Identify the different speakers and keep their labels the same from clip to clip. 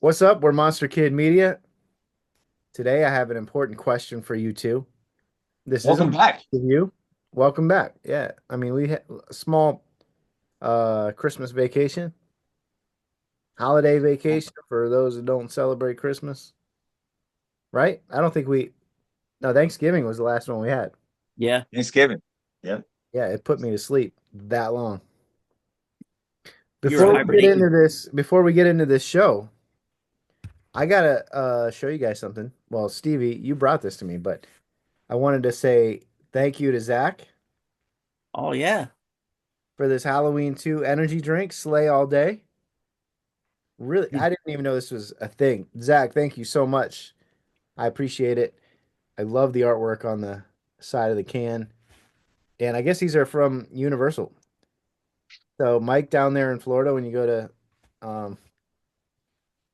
Speaker 1: What's up? We're MonsterKid Media. Today I have an important question for you two. This isn't
Speaker 2: Welcome back.
Speaker 1: for you. Welcome back. Yeah. I mean, we had a small Christmas vacation, holiday vacation for those that don't celebrate Christmas, right? I don't think we No, Thanksgiving was the last one we had.
Speaker 3: Yeah,
Speaker 2: Thanksgiving. Yep.
Speaker 1: Yeah, it put me to sleep that long.
Speaker 3: you were hibernating.
Speaker 1: Before we get into this show, I gotta show you guys something. Well, Stevie, you brought this to me, but I wanted to say thank you to Zach
Speaker 3: Oh yeah.
Speaker 1: for this Halloween 2 energy drink, Slay All Day. Really, I didn't even know this was a thing. Zach, thank you so much. I appreciate it. I love the artwork on the side of the can. And I guess these are from Universal. So, Mike, down there in Florida, when you go to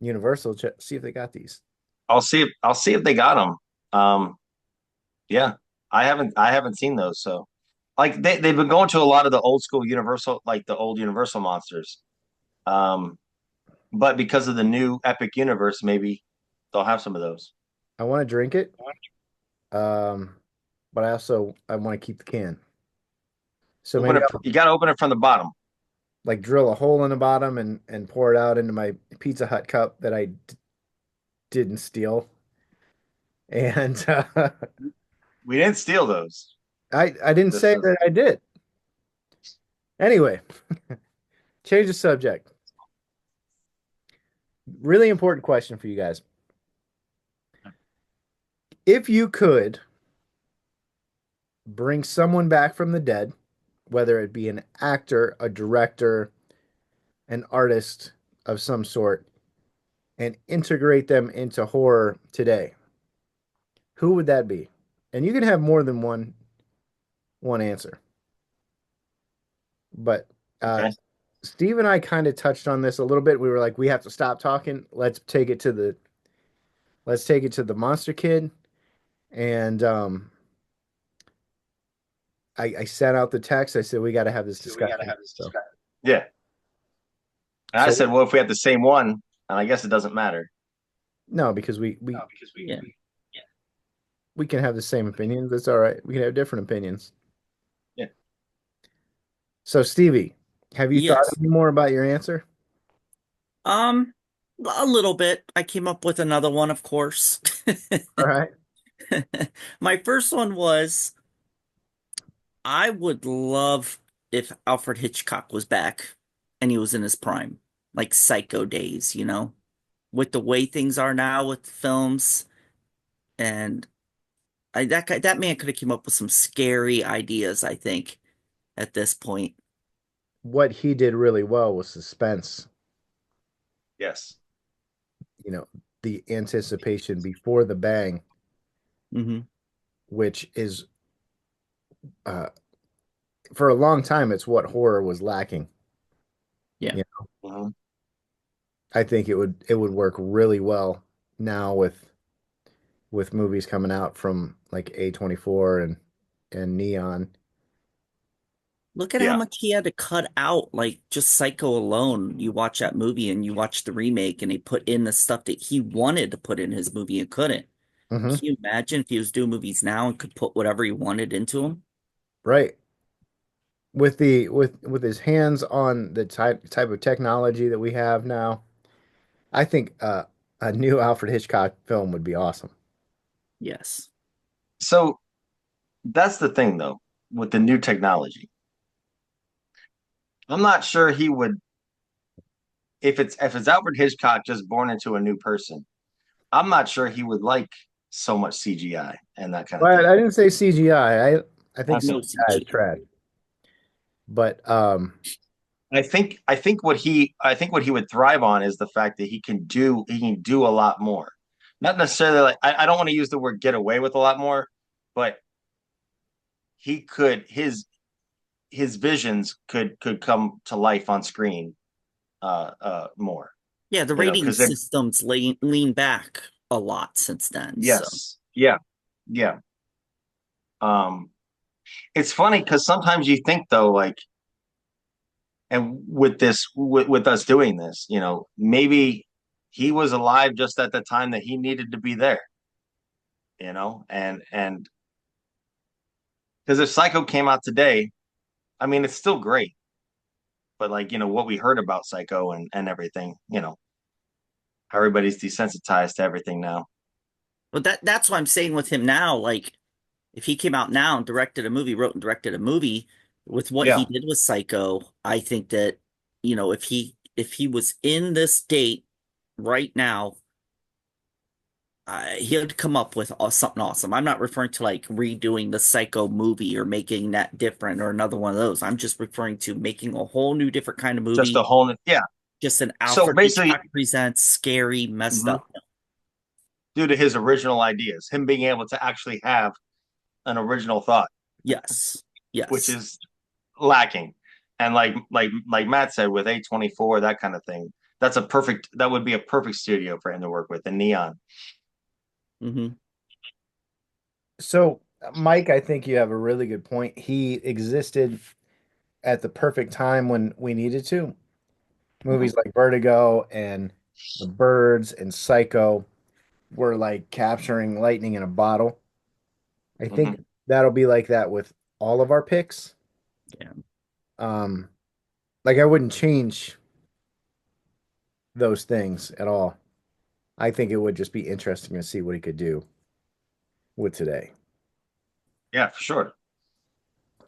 Speaker 1: Universal, see if they got these.
Speaker 2: I'll see if they got them. Yeah. I haven't seen those. So like they've been going to a lot of the old school Universal, like the old Universal monsters. Um, but because of the new Epic Universe, maybe they'll have some of those.
Speaker 1: I want to drink it, um, but I want to keep the can. So
Speaker 2: Open
Speaker 1: maybe
Speaker 2: it.
Speaker 1: I'll
Speaker 2: You got to open it from the bottom.
Speaker 1: like drill a hole in the bottom and pour it out into my Pizza Hut cup that didn't steal. And
Speaker 2: We didn't steal those.
Speaker 1: I didn't
Speaker 2: This
Speaker 1: say
Speaker 2: is
Speaker 1: that I did. Anyway, change the subject. Really important question for you guys. If you could bring someone back from the dead, whether it be an actor, a director, an artist of some sort, and integrate them into horror today, who would that be? And you can have more than one answer. But uh,
Speaker 2: okay.
Speaker 1: Steve and I kind of touched on this a little bit. We were like, we have to stop talking. Let's take it to the Monster Kid. And I sent out the text. I said we got to have this discussion. So
Speaker 2: Yeah. And I
Speaker 1: so
Speaker 2: said, well, if we have the same one, and I guess it doesn't matter.
Speaker 1: no, because we
Speaker 3: Yeah.
Speaker 1: we can have the same opinions. That's all right. We can have different opinions.
Speaker 2: Yeah.
Speaker 1: So Stevie, have you thought
Speaker 3: Yes.
Speaker 1: any more about your answer?
Speaker 3: Um, a little bit. I came up with another one, of course.
Speaker 1: All right.
Speaker 3: My first one was I would love if Alfred Hitchcock was back and he was in his prime, like Psycho days, with the way things are now with films. And that man could have came up with some scary ideas, I think, at this point.
Speaker 1: What he did really well was suspense,
Speaker 2: Yes.
Speaker 1: you know, the anticipation before the bang,
Speaker 3: Hmm.
Speaker 1: which is uh for a long time it's what horror was lacking.
Speaker 3: Yeah.
Speaker 1: Yeah.
Speaker 2: Mhm.
Speaker 1: I think it would work really well now with movies coming out from like A24 and Neon.
Speaker 3: Look at how
Speaker 2: Yeah.
Speaker 3: much he had to cut out, like just Psycho alone. You watch that movie and you watch the remake, and he put in the stuff that he wanted to put in his movie and couldn't.
Speaker 1: Hmm.
Speaker 3: Can you imagine if he was doing movies now and could put whatever he wanted into them?
Speaker 1: Right. With his hands on the type of technology that we have now, I think a new Alfred Hitchcock film would be awesome.
Speaker 3: Yes.
Speaker 2: So that's the thing, though, with the new technology. I'm not sure he would if it's Alfred Hitchcock just born into a new person. I'm not sure he would like so much CGI and that kind of
Speaker 1: But
Speaker 2: thing.
Speaker 1: I didn't say CGI. I think
Speaker 3: No
Speaker 1: CGI is
Speaker 3: CG.
Speaker 1: trash. But
Speaker 2: I think what he would thrive on is the fact that he can do a lot more. Not necessarily like I don't want to use the word get away with a lot more, but he could his visions could come to life on screen more.
Speaker 3: Yeah, the
Speaker 2: You know,
Speaker 3: rating
Speaker 2: because they
Speaker 3: systems lean back a lot since then. So
Speaker 2: yes. Yeah. Yeah. Um it's funny because sometimes you think though, like, and with us doing this, maybe he was alive just at the time that he needed to be there, and because if Psycho came out today, I mean, it's still great, but like, what we heard about Psycho and everything, everybody's desensitized to everything now.
Speaker 3: But that's what I'm saying with him now. Like, if he came out now and directed a movie, wrote and directed a movie with what he
Speaker 2: Yeah,
Speaker 3: did with Psycho, I think that, if he was in this date right now, he would come up with something awesome. I'm not referring to like redoing the Psycho movie or making that different or another one of those. I'm just referring to making a whole new different kind of
Speaker 2: just a
Speaker 3: movie,
Speaker 2: whole yeah.
Speaker 3: just an
Speaker 2: So
Speaker 3: Alfred
Speaker 2: basically,
Speaker 3: Hitchcock presents scary, messed
Speaker 2: mhm,
Speaker 3: up.
Speaker 2: due to his original ideas, him being able to actually have an original thought,
Speaker 3: Yes.
Speaker 2: which
Speaker 3: Yes.
Speaker 2: is lacking. And like Matt said, with A24, that kind of thing, that would be a perfect studio for him to work with in Neon.
Speaker 3: Hmm.
Speaker 1: So, Mike, I think you have a really good point. He existed at the perfect time when we needed to.
Speaker 2: Mhm,
Speaker 1: Movies like Vertigo and The Birds and Psycho were like capturing lightning in a bottle. I
Speaker 2: mhm.
Speaker 1: think that'll be like that with all of our picks.
Speaker 3: Yeah.
Speaker 1: Um, like I wouldn't change those things at all. I think it would just be interesting to see what he could do with today.
Speaker 2: Yeah, for sure.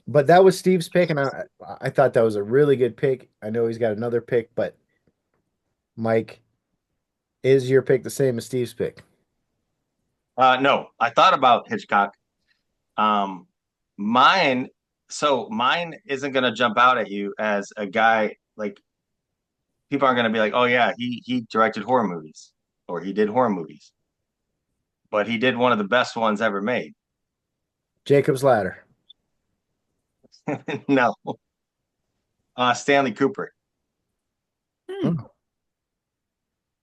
Speaker 1: But that was Steve's pick, and I thought that was a really good pick. I know he's got another pick, but Mike, is your pick the same as Steve's pick?
Speaker 2: No, I thought about Hitchcock. Um, mine, mine isn't gonna jump out at you as a guy like people aren't gonna be like, oh yeah, he directed horror movies or he did horror movies, but he did one of the best ones ever made.
Speaker 1: Jacob's Ladder.
Speaker 2: No, Stanley Kubrick.
Speaker 3: Hmm.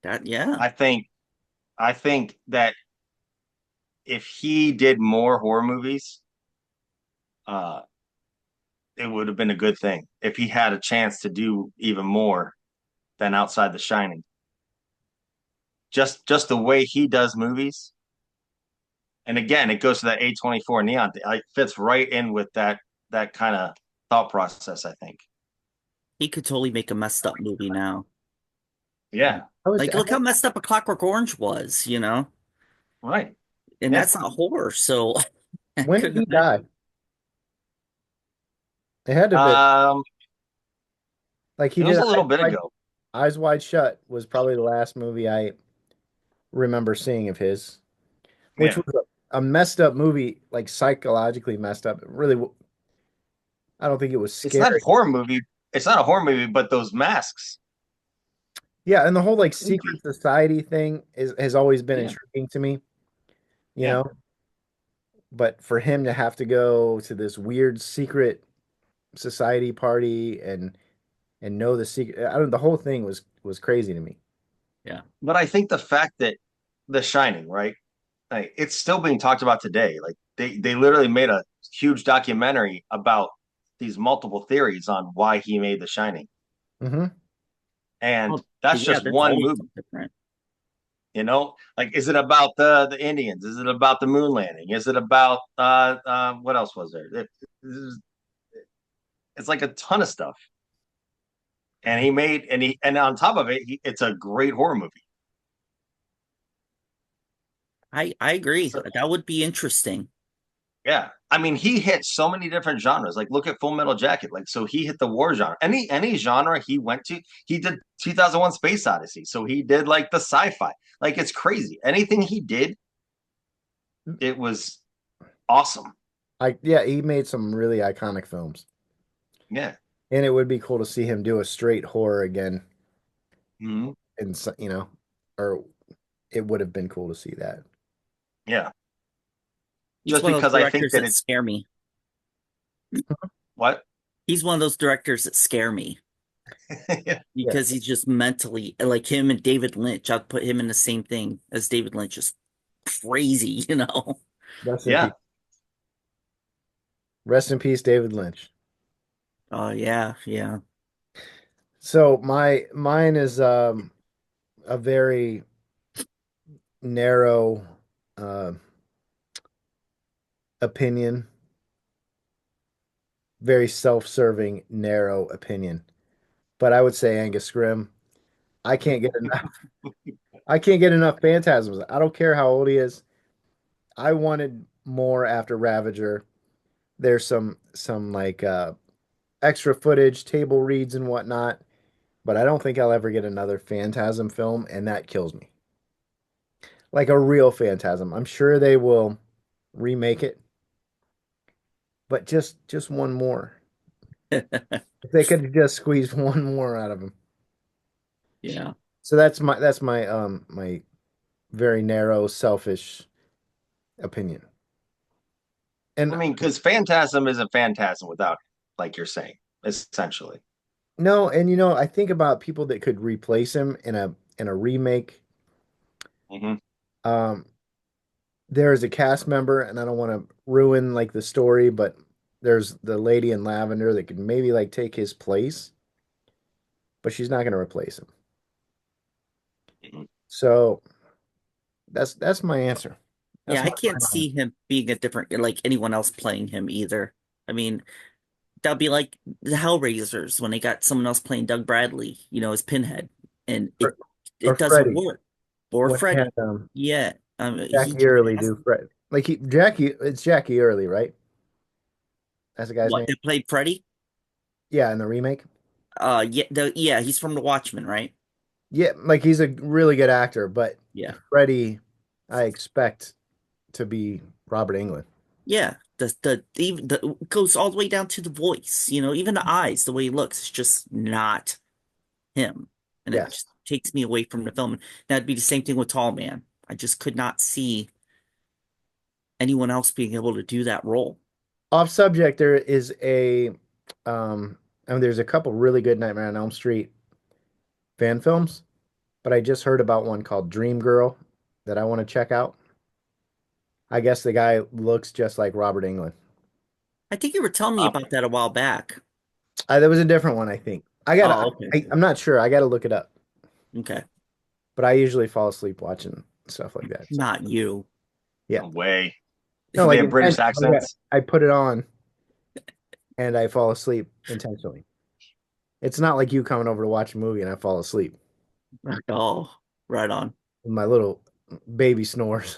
Speaker 1: Oh,
Speaker 3: Yeah.
Speaker 2: I think I think that if he did more horror movies, uh, it would have been a good thing. If he had a chance to do even more than outside The Shining, just the way he does movies, and again, it goes to that A24 neon. It fits right in with that kind of thought process. I think.
Speaker 3: He could totally make a messed up movie now.
Speaker 2: Yeah.
Speaker 3: Like, look how messed up A Clockwork Orange was.
Speaker 2: Right.
Speaker 3: And
Speaker 2: Yeah.
Speaker 3: that's not horror, so I
Speaker 1: when did
Speaker 3: couldn't
Speaker 1: he
Speaker 3: imagine.
Speaker 1: die? It had to have been
Speaker 2: Um,
Speaker 1: like he
Speaker 2: it was
Speaker 1: did
Speaker 2: a little bit ago.
Speaker 1: Eyes Wide Shut was probably the last movie I remember seeing of his, which
Speaker 2: Yeah.
Speaker 1: was a messed up movie, like psychologically messed up. It really, I don't think it was
Speaker 2: It's not
Speaker 1: scary.
Speaker 2: horror movie. It's not a horror movie, but those masks,
Speaker 1: Yeah, and the whole like secret
Speaker 2: creepy.
Speaker 1: society thing has always been
Speaker 2: Yeah.
Speaker 1: intriguing to me, you
Speaker 2: Yeah.
Speaker 1: know. But for him to have to go to this weird secret society party and know the secret, I don't. The whole thing was crazy to me.
Speaker 3: Yeah.
Speaker 2: But I think the fact that The Shining, right? Like, it's still being talked about today. Like they literally made a huge documentary about these multiple theories on why he made The Shining.
Speaker 1: Hmm.
Speaker 2: And
Speaker 3: Oh,
Speaker 2: that's
Speaker 3: yeah,
Speaker 2: just
Speaker 3: there's
Speaker 2: one
Speaker 3: always
Speaker 2: movie,
Speaker 3: something different.
Speaker 2: like, is it about the Indians? Is it about the moon landing? Is it about what else was there? It's like a ton of stuff. And and on top of it, it's a great horror movie.
Speaker 3: I agree.
Speaker 2: So
Speaker 3: That would be interesting.
Speaker 2: yeah, I mean, he hit so many different genres. Like, look at Full Metal Jacket. Like, so he hit the war genre. Any genre he went to, he did 2001: Space Odyssey. So he did like the sci-fi. Like, it's crazy. Anything he did, it was awesome.
Speaker 1: Yeah, he made some really iconic films,
Speaker 2: Yeah.
Speaker 1: and it would be cool to see him do a straight horror again,
Speaker 2: Mhm.
Speaker 1: and or it would have been cool to see that.
Speaker 2: Yeah.
Speaker 3: He's
Speaker 2: Just
Speaker 3: one of those
Speaker 2: because I think
Speaker 3: directors
Speaker 2: that
Speaker 3: that
Speaker 2: it's
Speaker 3: scare me.
Speaker 2: what?
Speaker 3: He's one of those directors that scare me
Speaker 1: Yeah,
Speaker 3: because he's just mentally like him and David Lynch. I'd put him in the same thing as David Lynch, just crazy.
Speaker 1: rest in peace.
Speaker 2: Yeah.
Speaker 1: Rest in peace, David Lynch.
Speaker 3: Oh yeah, yeah.
Speaker 1: So mine is a very narrow uh, opinion, very self-serving, narrow opinion. But I would say Angus Scrimm. I can't get enough. I can't get enough phantasms. I don't care how old he is. I wanted more after Ravager. There's some like extra footage, table reads and whatnot, but I don't think I'll ever get another Phantasm film, and that kills me. Like a real Phantasm. I'm sure they will remake it, but just one more. If they could just squeeze one more out of him.
Speaker 3: Yeah.
Speaker 1: So that's my very narrow, selfish opinion.
Speaker 2: I
Speaker 1: And
Speaker 2: mean, because Phantasm isn't Phantasm without, like you're saying, essentially.
Speaker 1: no, and I think about people that could replace him in a remake.
Speaker 2: Hmm.
Speaker 1: Um, there is a cast member, and I don't want to ruin like the story, but there's the lady in lavender that could maybe like take his place, but she's not going to replace him.
Speaker 2: Hmm.
Speaker 1: So that's my answer.
Speaker 3: Yeah,
Speaker 1: That's
Speaker 3: I
Speaker 1: my
Speaker 3: can't
Speaker 1: final
Speaker 3: see
Speaker 1: answer.
Speaker 3: him being a different, like anyone else playing him either. I mean, that'd be like the Hellraisers when they got someone else playing Doug Bradley, as Pinhead, and it
Speaker 1: Or, or
Speaker 3: it doesn't
Speaker 1: Freddie
Speaker 3: work. Or
Speaker 1: when he had
Speaker 3: Freddy. Yeah, he
Speaker 1: Jackie
Speaker 3: just
Speaker 1: Early
Speaker 3: has
Speaker 1: do Fred like he Jackie. It's Jackie Early, right? That's the guy's
Speaker 3: what
Speaker 1: name.
Speaker 3: they played Freddy.
Speaker 1: Yeah, in the remake.
Speaker 3: Yeah, he's from The Watchmen, right?
Speaker 1: Yeah, like he's a really good actor, but
Speaker 3: Yeah,
Speaker 1: Freddie, I expect to be Robert Englund.
Speaker 3: yeah. The even the it goes all the way down to the voice. Even the eyes, the way he looks, it's just not him, and it
Speaker 1: Yes.
Speaker 3: just takes me away from the film. That'd be the same thing with Tall Man. I just could not see anyone else being able to do that role.
Speaker 1: Off subject, there is there's a couple really good Nightmare on Elm Street fan films, but I just heard about one called Dream Girl that I want to check out. I guess the guy looks just like Robert Englund.
Speaker 3: I think you were telling me about that a while back.
Speaker 1: That was a different one, I think.
Speaker 3: Oh, okay.
Speaker 1: I'm not sure. I gotta look it up.
Speaker 3: Okay.
Speaker 1: But I usually fall asleep watching stuff like that. So
Speaker 3: Not you.
Speaker 1: yeah.
Speaker 2: No way.
Speaker 1: No,
Speaker 2: They
Speaker 1: like
Speaker 2: have British
Speaker 1: intentionally. Like,
Speaker 2: accents.
Speaker 1: I put it on and I fall asleep intentionally. It's not like you coming over to watch a movie and I fall asleep
Speaker 3: Oh, right on.
Speaker 1: with my little baby snores.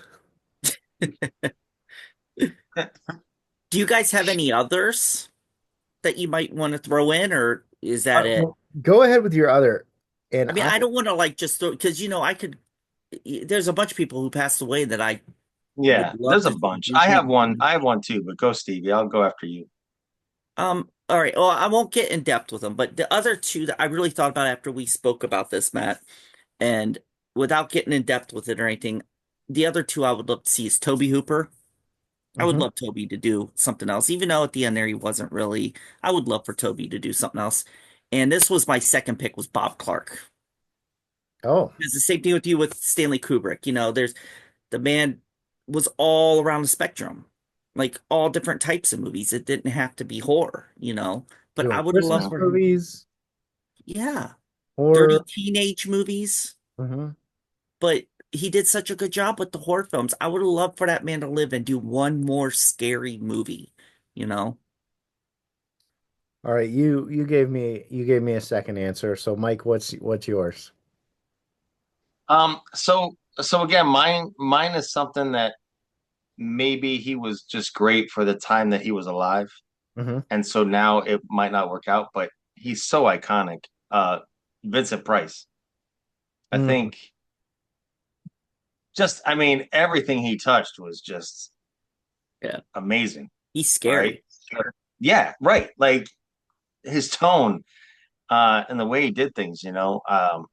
Speaker 3: Do you guys have any others that you might want to throw in, or is that it?
Speaker 1: Well, go ahead with your other. And
Speaker 3: I mean, I don't want to like just throw because I could. There's a bunch of people who passed away that I would
Speaker 2: Yeah,
Speaker 3: love
Speaker 2: there's a
Speaker 3: to see
Speaker 2: bunch.
Speaker 3: do
Speaker 2: I have
Speaker 3: things.
Speaker 2: one. I have one too, but go, Stevie. I'll go after you.
Speaker 3: All right. Well, I won't get in depth with them, but the other two that I really thought about after we spoke about this, Matt, and without getting in depth with it or anything, the other two I would love to see is Toby Hooper. I would
Speaker 1: Mhm.
Speaker 3: love Toby to do something else, even though at the end there he wasn't really. I would love for Toby to do something else. And this was my second pick was Bob Clark.
Speaker 1: Oh,
Speaker 3: It's the same thing with you with Stanley Kubrick. There's the man was all around the spectrum, like all different types of movies. It didn't have to be horror. But I
Speaker 1: doing
Speaker 3: would love
Speaker 1: Christmas
Speaker 2: Yeah.
Speaker 3: for him.
Speaker 1: movies,
Speaker 3: Yeah, dirty
Speaker 1: horror.
Speaker 3: teenage movies.
Speaker 1: Mhm.
Speaker 3: But he did such a good job with the horror films. I would have loved for that man to live and do one more scary movie, you know?
Speaker 1: All right, you gave me a second answer. So Mike, what's yours?
Speaker 2: So again, mine is something that maybe he was just great for the time that he was alive,
Speaker 1: Hmm.
Speaker 2: and so now it might not work out, but he's so iconic. Vincent Price. I
Speaker 1: Mm.
Speaker 2: think just I mean everything he touched was just
Speaker 3: Yeah.
Speaker 2: amazing,
Speaker 3: He's
Speaker 2: right?
Speaker 3: scary.
Speaker 2: Yeah, right. Like his tone and the way he did things. I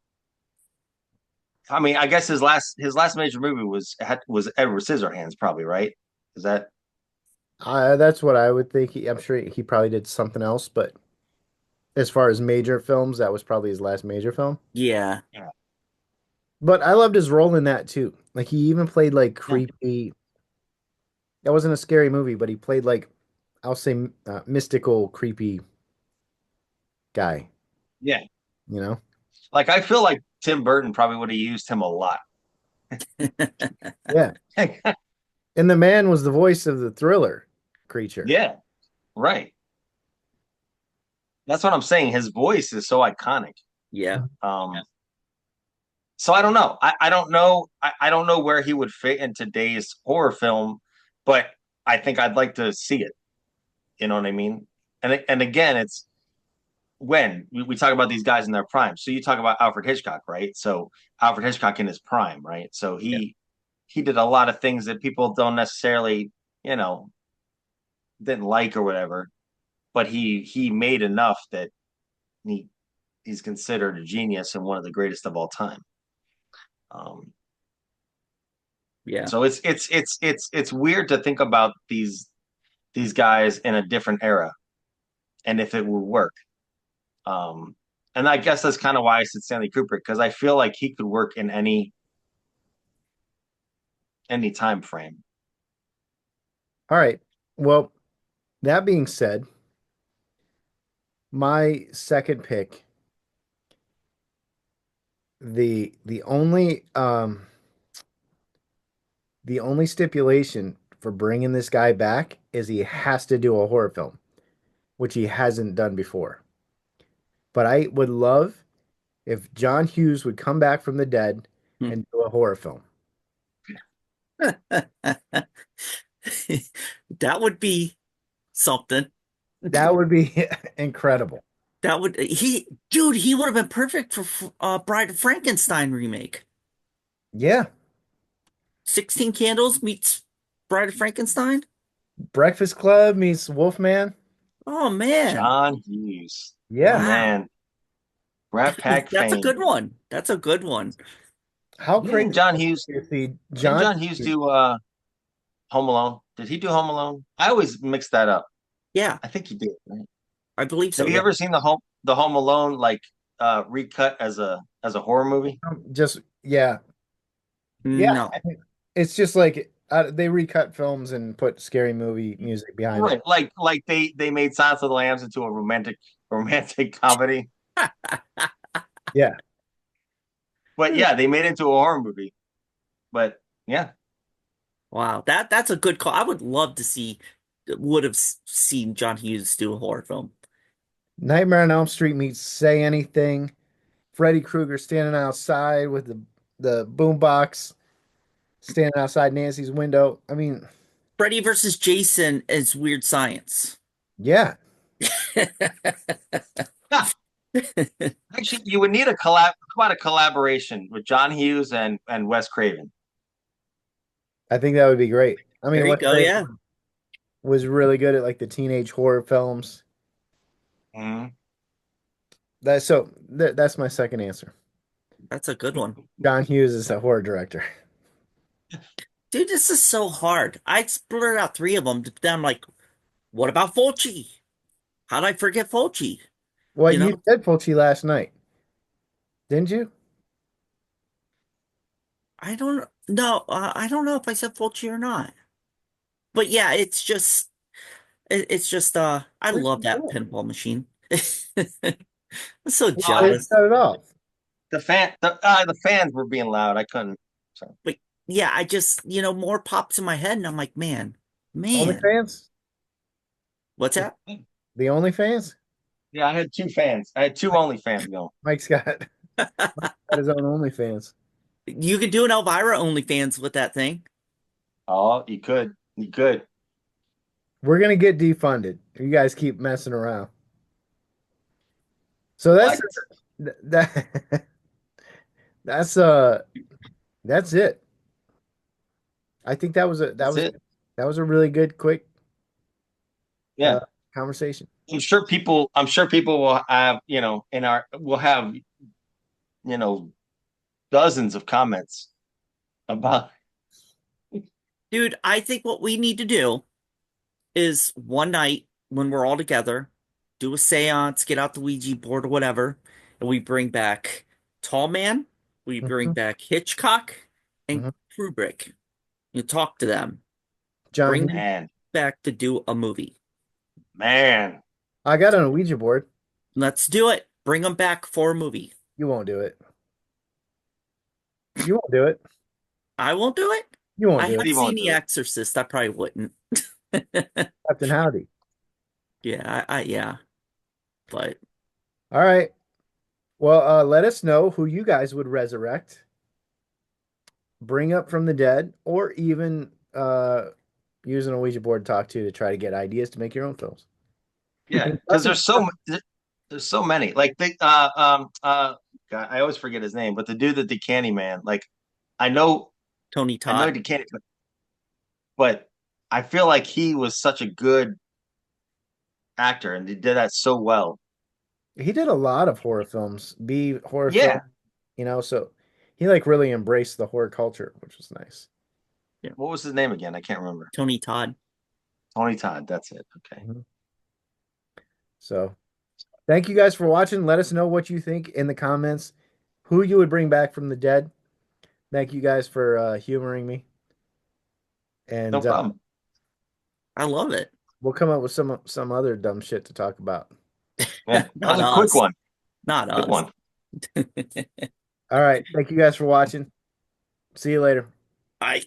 Speaker 2: mean, I guess his last major movie was Edward Scissorhands, probably, right? Is that
Speaker 1: That's what I would think. I'm sure he probably did something else, but as far as major films, that was probably his last major film.
Speaker 3: Yeah.
Speaker 2: yeah.
Speaker 1: But I loved his role in that too. Like he even played like
Speaker 3: Yeah.
Speaker 1: creepy. That wasn't a scary movie, but he played like I'll say mystical, creepy guy.
Speaker 2: Yeah.
Speaker 1: You know?
Speaker 2: Like I feel like Tim Burton probably would have used him a lot.
Speaker 1: Yeah. And the man was the voice of the Thriller creature.
Speaker 2: Yeah, right. That's what I'm saying. His voice is so iconic.
Speaker 3: Yeah.
Speaker 2: Um, so I don't know. I don't know. I don't know where he would fit in today's horror film, but I think I'd like to see it. You know what I mean? And again, it's when we talk about these guys in their prime. So you talk about Alfred Hitchcock, right? So Alfred Hitchcock in his prime, right? So
Speaker 1: Yeah.
Speaker 2: he did a lot of things that people don't necessarily, you know, didn't like or whatever, but he made enough that he he's considered a genius and one of the greatest of all time. Um,
Speaker 3: Yeah.
Speaker 2: so it's weird to think about these guys in a different era and if it would work. Um, and I guess that's kind of why I said Stanley Kubrick because I feel like he could work in any time frame.
Speaker 1: All right. Well, that being said, my second pick, the only stipulation for bringing this guy back is he has to do a horror film, which he hasn't done before. But I would love if John Hughes would come back from the dead
Speaker 3: Hmm.
Speaker 1: and do a horror film.
Speaker 3: That would be something.
Speaker 1: That would be incredible.
Speaker 3: That would dude, he would have been perfect for Bride of Frankenstein remake.
Speaker 1: Yeah.
Speaker 3: 16 Candles meets Bride of Frankenstein.
Speaker 1: Breakfast Club meets Wolfman.
Speaker 3: Oh man.
Speaker 2: John Hughes, my
Speaker 1: Yeah.
Speaker 3: Wow.
Speaker 2: man, Rat Pack
Speaker 3: That's a good
Speaker 2: fame.
Speaker 3: one. That's a good one.
Speaker 1: How
Speaker 2: Didn't
Speaker 1: crazy
Speaker 2: John
Speaker 1: would
Speaker 2: Hughes?
Speaker 1: it be to see
Speaker 2: Didn't
Speaker 1: John
Speaker 2: John Hughes
Speaker 1: Hughes?
Speaker 2: do Home Alone? Did he do Home Alone? I always mix that up.
Speaker 3: Yeah,
Speaker 2: I think he did. Right?
Speaker 3: I believe
Speaker 2: Have
Speaker 3: so.
Speaker 2: you
Speaker 3: Yeah.
Speaker 2: ever seen the Home Alone like recut as a horror movie?
Speaker 1: Just yeah. Yeah.
Speaker 3: No.
Speaker 1: It's just like they recut films and put scary movie music behind it.
Speaker 2: Right, like they made Silence of the Lambs into a romantic comedy,
Speaker 1: Yeah.
Speaker 2: but yeah, they made it into a horror movie. But yeah,
Speaker 3: Wow. That's a good call. I would love to see would have seen John Hughes do a horror film.
Speaker 1: Nightmare on Elm Street meets Say Anything. Freddy Krueger standing outside with the boombox, standing outside Nancy's window. I mean,
Speaker 3: Freddy versus Jason is Weird Science.
Speaker 1: yeah,
Speaker 2: yeah. Actually, you would need a collab. How about a collaboration with John Hughes and Wes Craven?
Speaker 1: I think that would be great. I mean,
Speaker 3: There you
Speaker 1: Wes
Speaker 3: go.
Speaker 1: Craven
Speaker 3: Yeah.
Speaker 1: was really good at like the teenage horror films.
Speaker 2: Mhm.
Speaker 1: That's my second answer.
Speaker 3: That's a good one.
Speaker 1: John Hughes is a horror director.
Speaker 3: Dude, this is so hard. I blurted out three of them, but then I'm like, what about Fulci? How did I forget Fulci?
Speaker 1: Well,
Speaker 3: You
Speaker 1: you
Speaker 3: know,
Speaker 1: said Fulci last night, didn't you?
Speaker 3: I don't know. I don't know if I said Fulci or not. But yeah, it's just, I
Speaker 1: Where's
Speaker 3: love
Speaker 1: the
Speaker 3: that
Speaker 1: phone?
Speaker 3: pinball machine. I'm so
Speaker 2: Well,
Speaker 1: They
Speaker 3: jealous.
Speaker 1: cut it off.
Speaker 2: the fans were being loud. I couldn't. So
Speaker 3: But yeah, I just, more pops in my head and I'm like, man,
Speaker 1: OnlyFans?
Speaker 3: what's that?
Speaker 1: The OnlyFans?
Speaker 2: yeah, I had two fans. I had two OnlyFans going.
Speaker 1: Mike's got his own OnlyFans.
Speaker 3: You could do an Elvira OnlyFans with that thing.
Speaker 2: Oh, you could.
Speaker 1: We're gonna get defunded. You guys keep messing around. So
Speaker 2: What?
Speaker 1: that that's uh that's it. I think
Speaker 2: That's it.
Speaker 1: that was a really good quick uh
Speaker 2: Yeah.
Speaker 1: conversation.
Speaker 2: I'm sure people will have, will have, you know, dozens of comments about
Speaker 3: Dude, I think what we need to do is one night when we're all together, do a seance, get out the Ouija board or whatever, and we bring back Tall Man, we bring
Speaker 1: Mhm,
Speaker 3: back Hitchcock and
Speaker 1: mhm.
Speaker 3: Kubrick. You talk to them,
Speaker 1: John
Speaker 3: bring them
Speaker 1: Hughes.
Speaker 2: man,
Speaker 3: back to do a movie.
Speaker 2: man.
Speaker 1: I got on a Ouija board.
Speaker 3: Let's do it. Bring them back for a movie.
Speaker 1: You won't do it. You won't do it.
Speaker 3: I won't do it.
Speaker 1: You won't
Speaker 3: I
Speaker 1: do
Speaker 3: have
Speaker 1: it.
Speaker 2: Steve
Speaker 3: seen
Speaker 2: won't
Speaker 3: The
Speaker 2: do it.
Speaker 3: Exorcist. I probably wouldn't.
Speaker 1: Captain Howdy.
Speaker 3: Yeah, yeah, but
Speaker 1: All right. Well, let us know who you guys would resurrect, bring up from the dead, or even using a Ouija board to talk to try to get ideas to make your own films.
Speaker 2: Yeah,
Speaker 1: And
Speaker 2: because there's so many. Like God, I always forget his name, but the dude that the Candyman, like I know
Speaker 3: Tony
Speaker 2: I know
Speaker 3: Todd.
Speaker 2: he can't, but I feel like he was such a good actor and he did that so well.
Speaker 1: he did a lot of horror films, B horror
Speaker 2: Yeah.
Speaker 1: film, so he like really embraced the horror culture, which was nice.
Speaker 3: Yeah,
Speaker 2: What was his name again? I can't remember.
Speaker 3: Tony Todd.
Speaker 2: Tony Todd. That's it. Okay.
Speaker 1: Mhm. So thank you guys for watching. Let us know what you think in the comments, who you would bring back from the dead. Thank you guys for humoring me,
Speaker 2: No
Speaker 1: and
Speaker 2: problem.
Speaker 3: I love it.
Speaker 1: we'll come up with some other dumb shit to talk about.
Speaker 2: Yeah, that was
Speaker 3: Not
Speaker 2: a quick
Speaker 3: us.
Speaker 2: one.
Speaker 3: Not
Speaker 2: Good
Speaker 3: us.
Speaker 2: one.
Speaker 1: All right, thank you guys for watching. See you later.
Speaker 3: I